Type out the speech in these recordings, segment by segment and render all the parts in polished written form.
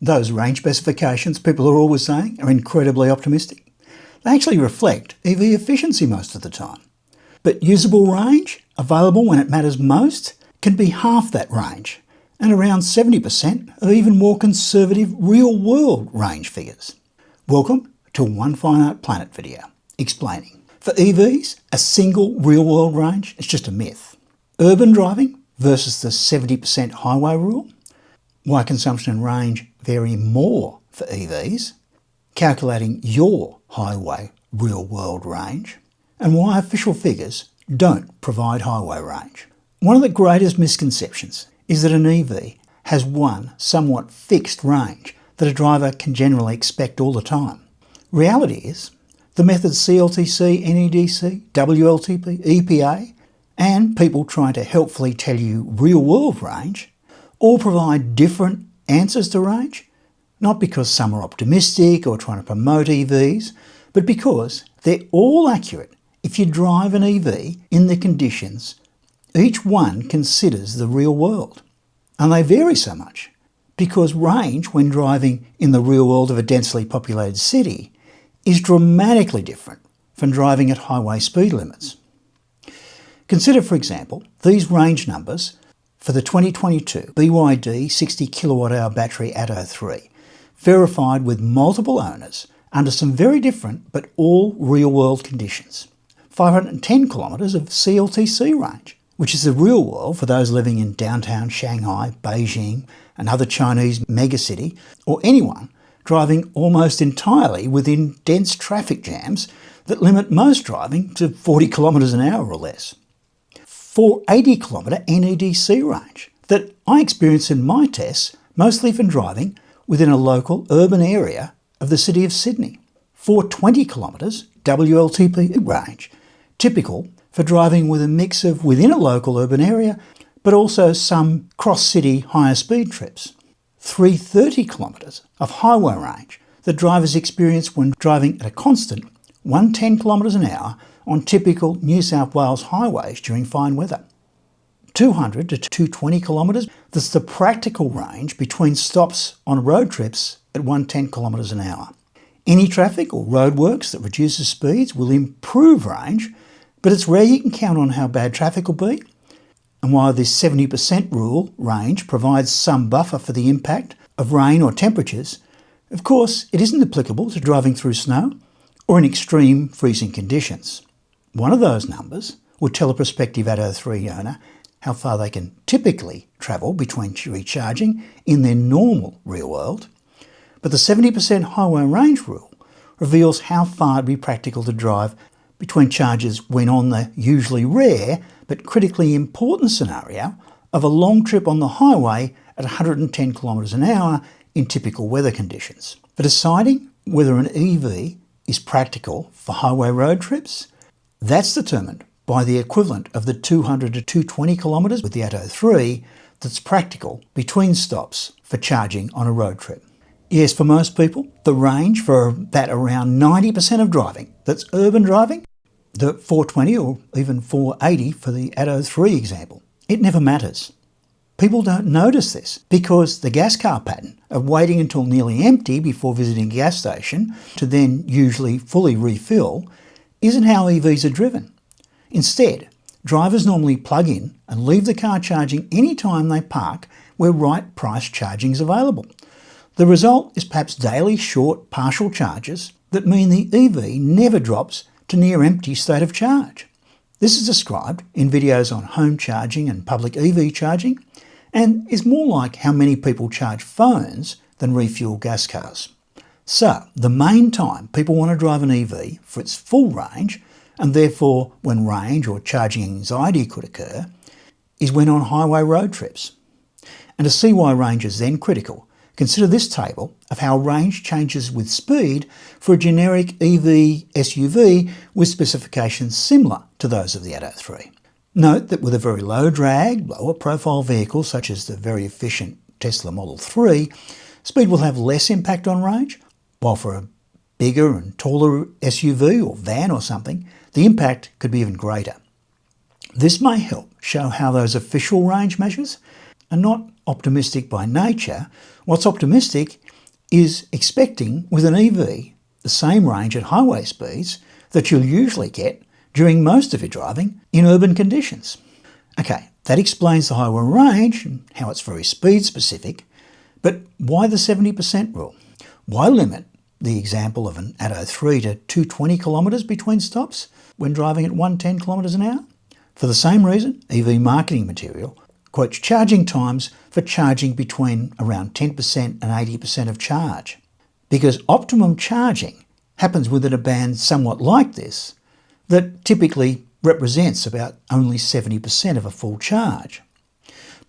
Those range specifications people are always saying are incredibly optimistic. They actually reflect EV efficiency most of the time. But usable range, available when it matters most, can be half that range, and around 70% of even more conservative real-world range figures. Welcome to a One Finite Planet video, explaining. For EVs, a single real-world range is just a myth. Urban driving versus the 70% highway rule, why consumption and range vary more for EVs, calculating your highway real-world range, and why official figures don't provide highway range. One of the greatest misconceptions is that an EV has one somewhat fixed range that a driver can generally expect all the time. Reality is, the methods CLTC, NEDC, WLTP, EPA, and people trying to helpfully tell you real-world range all provide different answers to range, not because some are optimistic or trying to promote EVs, but because they're all accurate if you drive an EV in the conditions each one considers the real world. And they vary so much because range when driving in the real world of a densely populated city is dramatically different from driving at highway speed limits. Consider, for example, these range numbers for the 2022 BYD 60 kWh battery Atto 3, verified with multiple owners under some very different but all real-world conditions. 510 kilometres of CLTC range, which is the real world for those living in downtown Shanghai, Beijing and other Chinese megacity, or anyone driving almost entirely within dense traffic jams that limit most driving to 40 kilometres an hour or less. 480 kilometre NEDC range that I experienced in my tests, mostly from driving within a local urban area of the city of Sydney. 420 kilometres WLTP range, typical for driving with a mix of within a local urban area, but also some cross-city higher speed trips. 330 kilometres of highway range that drivers experience when driving at a constant 110 kilometres an hour on typical New South Wales highways during fine weather. 200 to 220 kilometres, that's the practical range between stops on road trips at 110 kilometres an hour. Any traffic or roadworks that reduces speeds will improve range, but it's rare you can count on how bad traffic will be. And while this 70% rule range provides some buffer for the impact of rain or temperatures, of course it isn't applicable to driving through snow or in extreme freezing conditions. One of those numbers would tell a prospective Atto 3 owner how far they can typically travel between recharging in their normal real world, but the 70% highway range rule reveals how far it'd be practical to drive between charges when on the usually rare but critically important scenario of a long trip on the highway at 110 kilometres an hour in typical weather conditions. For deciding whether an EV is practical for highway road trips, that's determined by the equivalent of the 200 to 220 kilometres with the Atto 3 that's practical between stops for charging on a road trip. Yes, for most people, the range for that around 90% of driving that's urban driving, the 420 or even 480 for the Atto 3 example, it never matters. People don't notice this because the gas car pattern of waiting until nearly empty before visiting a gas station to then usually fully refill isn't how EVs are driven. Instead, drivers normally plug in and leave the car charging any time they park where right price charging is available. The result is perhaps daily short partial charges that mean the EV never drops to near empty state of charge. This is described in videos on home charging and public EV charging and is more like how many people charge phones than refuel gas cars. So, the main time people want to drive an EV for its full range, and therefore when range or charging anxiety could occur, is when on highway road trips. And to see why range is then critical, consider this table of how range changes with speed for a generic EV SUV with specifications similar to those of the Atto 3. Note that with a very low drag, lower profile vehicle such as the very efficient Tesla Model 3, speed will have less impact on range, while for a bigger and taller SUV or van or something, the impact could be even greater. This may help show how those official range measures are not optimistic by nature. What's optimistic is expecting with an EV the same range at highway speeds that you'll usually get during most of your driving in urban conditions. Okay, that explains the highway range and how it's very speed specific, but why the 70% rule? Why limit the example of an Atto 3 to 220 kilometres between stops when driving at 110 kilometres an hour? For the same reason, EV marketing material quotes charging times for charging between around 10% and 80% of charge. Because optimum charging happens within a band somewhat like this, that typically represents about only 70% of a full charge.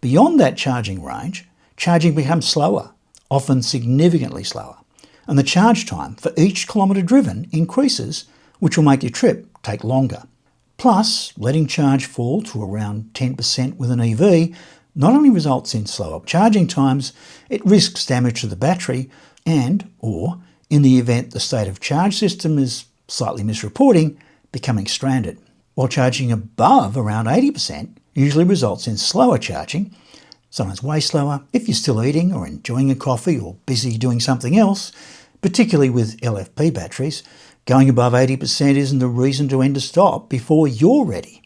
Beyond that charging range, charging becomes slower, often significantly slower, and the charge time for each kilometre driven increases, which will make your trip take longer. Plus, letting charge fall to around 10% with an EV not only results in slower charging times, it risks damage to the battery and, or, in the event the state of charge system is slightly misreporting, becoming stranded. While charging above around 80% usually results in slower charging, sometimes way slower if you're still eating or enjoying a coffee or busy doing something else, particularly with LFP batteries. Going above 80% isn't the reason to end a stop before you're ready.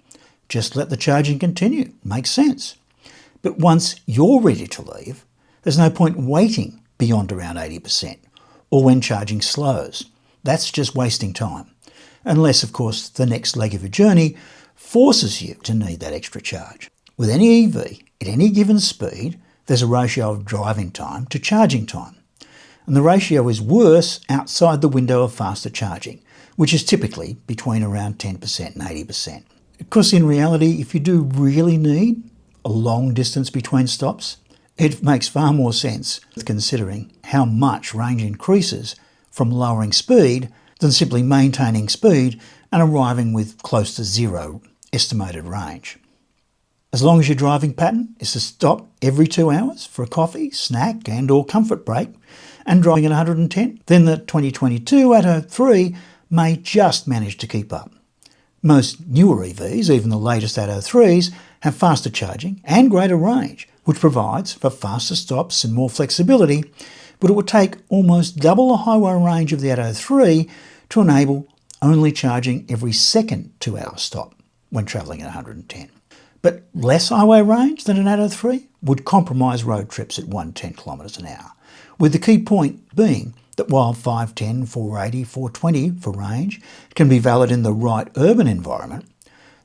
Just let the charging continue. Makes sense. But once you're ready to leave, there's no point waiting beyond around 80% or when charging slows. That's just wasting time. Unless, of course, the next leg of your journey forces you to need that extra charge. With any EV, at any given speed, there's a ratio of driving time to charging time. And the ratio is worse outside the window of faster charging, which is typically between around 10% and 80%. Of course, in reality, if you do really need a long distance between stops, it makes far more sense considering how much range increases from lowering speed than simply maintaining speed and arriving with close to zero estimated range. As long as your driving pattern is to stop every 2 hours for a coffee, snack and/or comfort break and driving at 110, then the 2022 Atto 3 may just manage to keep up. Most newer EVs, even the latest Atto 3s, have faster charging and greater range, which provides for faster stops and more flexibility, but it would take almost double the highway range of the Atto 3 to enable only charging every second 2 hour stop when travelling at 110. But less highway range than an Atto 3 would compromise road trips at 110 kilometres an hour, with the key point being that while 510, 480, 420 for range can be valid in the right urban environment,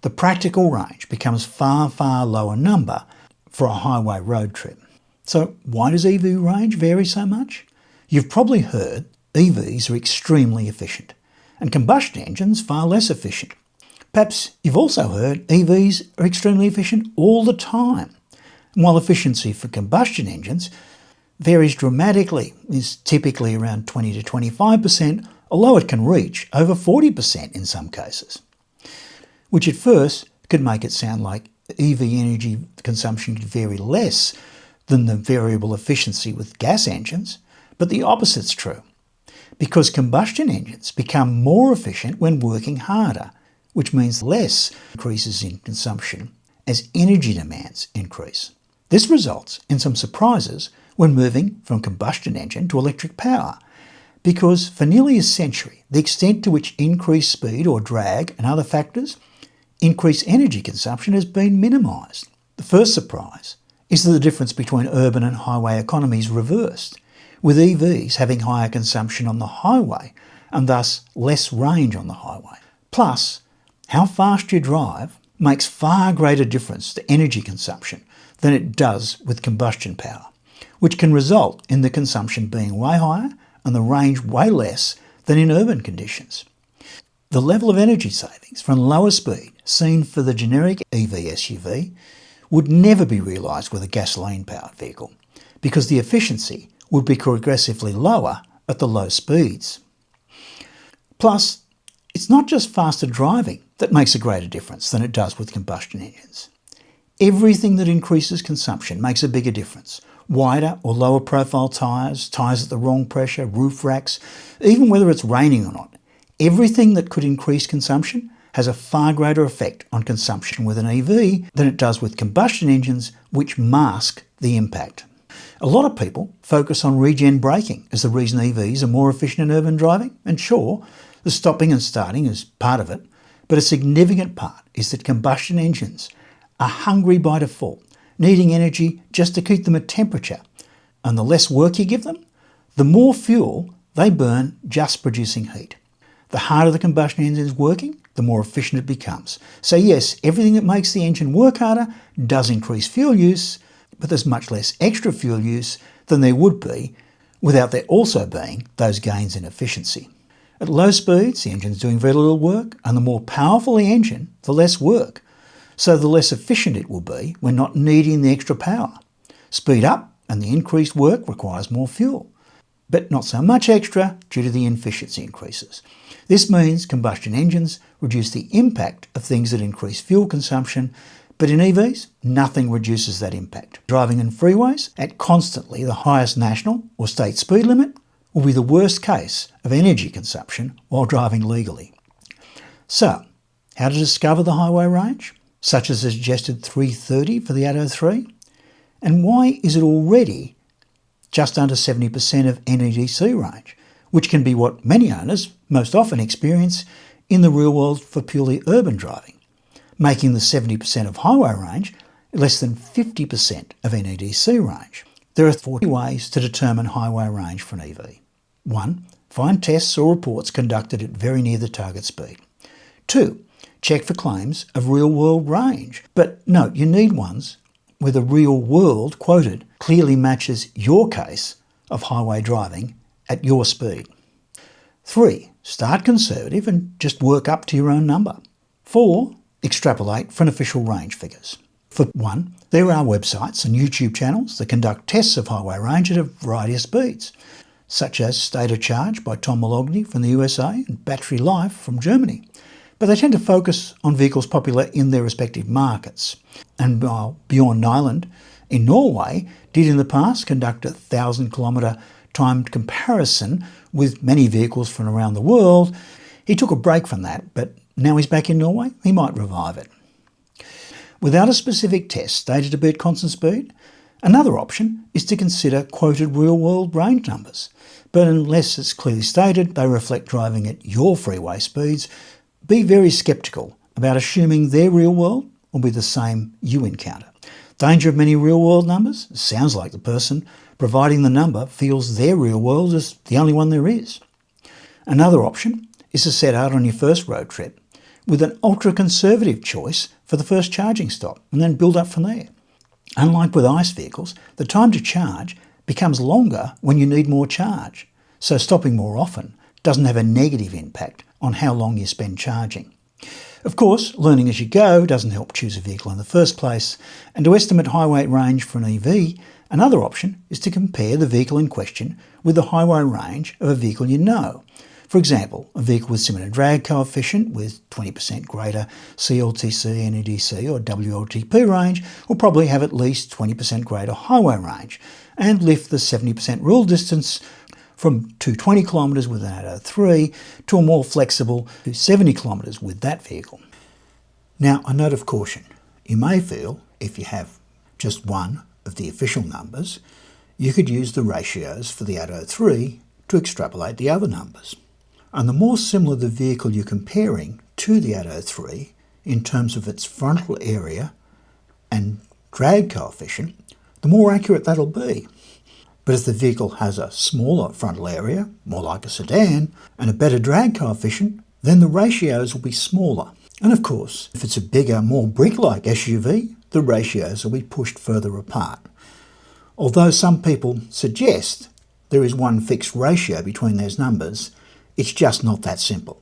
the practical range becomes far, far lower number for a highway road trip. So why does EV range vary so much? You've probably heard EVs are extremely efficient and combustion engines far less efficient. Perhaps you've also heard EVs are extremely efficient all the time. And while efficiency for combustion engines varies dramatically, is typically around 20 to 25%, although it can reach over 40% in some cases, which at first could make it sound like EV energy consumption could vary less than the variable efficiency with gas engines, but the opposite's true, because combustion engines become more efficient when working harder, which means less increases in consumption as energy demands increase. This results in some surprises when moving from combustion engine to electric power, because for nearly a century, the extent to which increased speed or drag and other factors increase energy consumption has been minimised. The first surprise is that the difference between urban and highway economies reversed, with EVs having higher consumption on the highway and thus less range on the highway. Plus, how fast you drive makes far greater difference to energy consumption than it does with combustion power, which can result in the consumption being way higher and the range way less than in urban conditions. The level of energy savings from lower speed seen for the generic EV SUV would never be realised with a gasoline-powered vehicle, because the efficiency would be progressively lower at the low speeds. Plus, it's not just faster driving that makes a greater difference than it does with combustion engines. Everything that increases consumption makes a bigger difference. Wider or lower profile tyres, tyres at the wrong pressure, roof racks, even whether it's raining or not. Everything that could increase consumption has a far greater effect on consumption with an EV than it does with combustion engines, which mask the impact. A lot of people focus on regen braking as the reason EVs are more efficient in urban driving, and sure, the stopping and starting is part of it, but a significant part is that combustion engines are hungry by default, needing energy just to keep them at temperature, and the less work you give them, the more fuel they burn just producing heat. The harder the combustion engine is working, the more efficient it becomes. So yes, everything that makes the engine work harder does increase fuel use, but there's much less extra fuel use than there would be without there also being those gains in efficiency. At low speeds, the engine's doing very little work, and the more powerful the engine, the less work. So the less efficient it will be when not needing the extra power. Speed up and the increased work requires more fuel, but not so much extra due to the efficiency increases. This means combustion engines reduce the impact of things that increase fuel consumption, but in EVs, nothing reduces that impact. Driving in freeways at constantly the highest national or state speed limit will be the worst case of energy consumption while driving legally. So, how to discover the highway range, such as the suggested 330 for the Atto 3? And why is it already just under 70% of NEDC range, which can be what many owners most often experience in the real world for purely urban driving, making the 70% of highway range less than 50% of NEDC range. There are 40 ways to determine highway range for an EV. 1. Find tests or reports conducted at very near the target speed. 2. Check for claims of real-world range. But note, you need ones where the real world quoted clearly matches your case of highway driving at your speed. 3. Start conservative and just work up to your own number. 4. Extrapolate from official range figures. For 1, there are websites and YouTube channels that conduct tests of highway range at a variety of speeds, such as State of Charge by Tom Malogny from the USA and Battery Life from Germany. But they tend to focus on vehicles popular in their respective markets. And while Bjorn Nyland in Norway did in the past conduct a 1,000-kilometre timed comparison with many vehicles from around the world, he took a break from that, but now he's back in Norway, he might revive it. Without a specific test stated to be at constant speed, another option is to consider quoted real-world range numbers, but unless it's clearly stated they reflect driving at your freeway speeds, be very sceptical about assuming their real world will be the same you encounter. Danger of many real-world numbers? It sounds like the person providing the number feels their real world is the only one there is. Another option is to set out on your first road trip with an ultra-conservative choice for the first charging stop and then build up from there. Unlike with ICE vehicles, the time to charge becomes longer when you need more charge, so stopping more often doesn't have a negative impact on how long you spend charging. Of course, learning as you go doesn't help choose a vehicle in the first place, and to estimate highway range for an EV, another option is to compare the vehicle in question with the highway range of a vehicle you know. For example, a vehicle with similar drag coefficient with 20% greater CLTC, NEDC or WLTP range will probably have at least 20% greater highway range and lift the 70% rule distance from 220 kilometres with an Atto 3 to a more flexible 270 kilometres with that vehicle. Now, a note of caution. You may feel, if you have just one of the official numbers, you could use the ratios for the Atto 3 to extrapolate the other numbers. And the more similar the vehicle you're comparing to the Atto 3 in terms of its frontal area and drag coefficient, the more accurate that'll be. But if the vehicle has a smaller frontal area, more like a sedan, and a better drag coefficient, then the ratios will be smaller. And of course, if it's a bigger, more brick-like SUV, the ratios will be pushed further apart. Although some people suggest there is one fixed ratio between those numbers, it's just not that simple.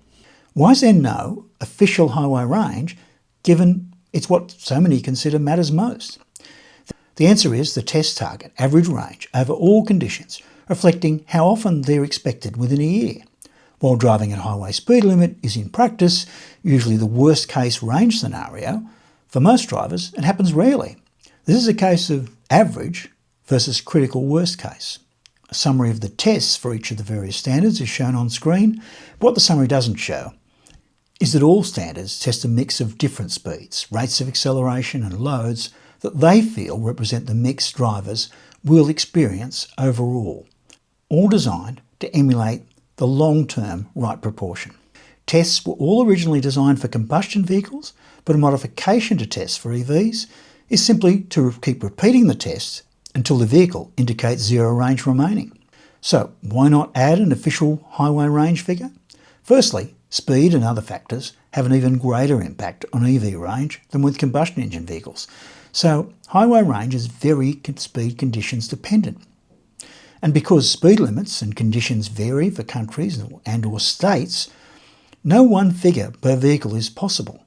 Why is there no official highway range, given it's what so many consider matters most? The answer is the test target average range over all conditions, reflecting how often they're expected within a year. While driving at highway speed limit is in practice usually the worst case range scenario, for most drivers it happens rarely. This is a case of average versus critical worst case. A summary of the tests for each of the various standards is shown on screen, but what the summary doesn't show is that all standards test a mix of different speeds, rates of acceleration and loads that they feel represent the mix drivers will experience overall, all designed to emulate the long-term right proportion. Tests were all originally designed for combustion vehicles, but a modification to tests for EVs is simply to keep repeating the tests until the vehicle indicates zero range remaining. So why not add an official highway range figure? Firstly, speed and other factors have an even greater impact on EV range than with combustion engine vehicles. So highway range is very speed conditions dependent. And because speed limits and conditions vary for countries and or states, no one figure per vehicle is possible.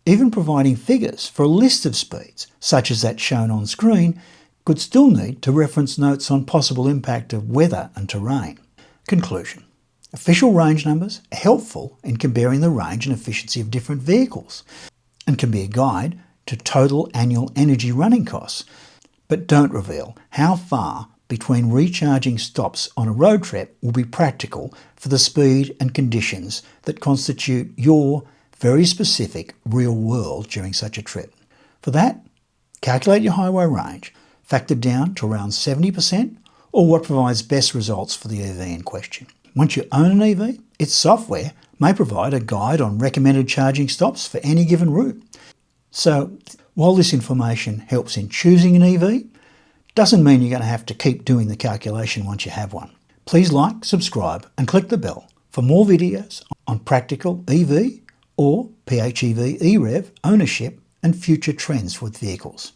Even providing figures for a list of speeds, such as that shown on screen, could still need to reference notes on possible impact of weather and terrain. Conclusion. Official range numbers are helpful in comparing the range and efficiency of different vehicles and can be a guide to total annual energy running costs, but don't reveal how far between recharging stops on a road trip will be practical for the speed and conditions that constitute your very specific real world during such a trip. For that, calculate your highway range, factored down to around 70%, or what provides best results for the EV in question. Once you own an EV, its software may provide a guide on recommended charging stops for any given route. So, while this information helps in choosing an EV, doesn't mean you're going to have to keep doing the calculation once you have one. Please like, subscribe and click the bell for more videos on practical EV or PHEV EREV ownership and future trends with vehicles.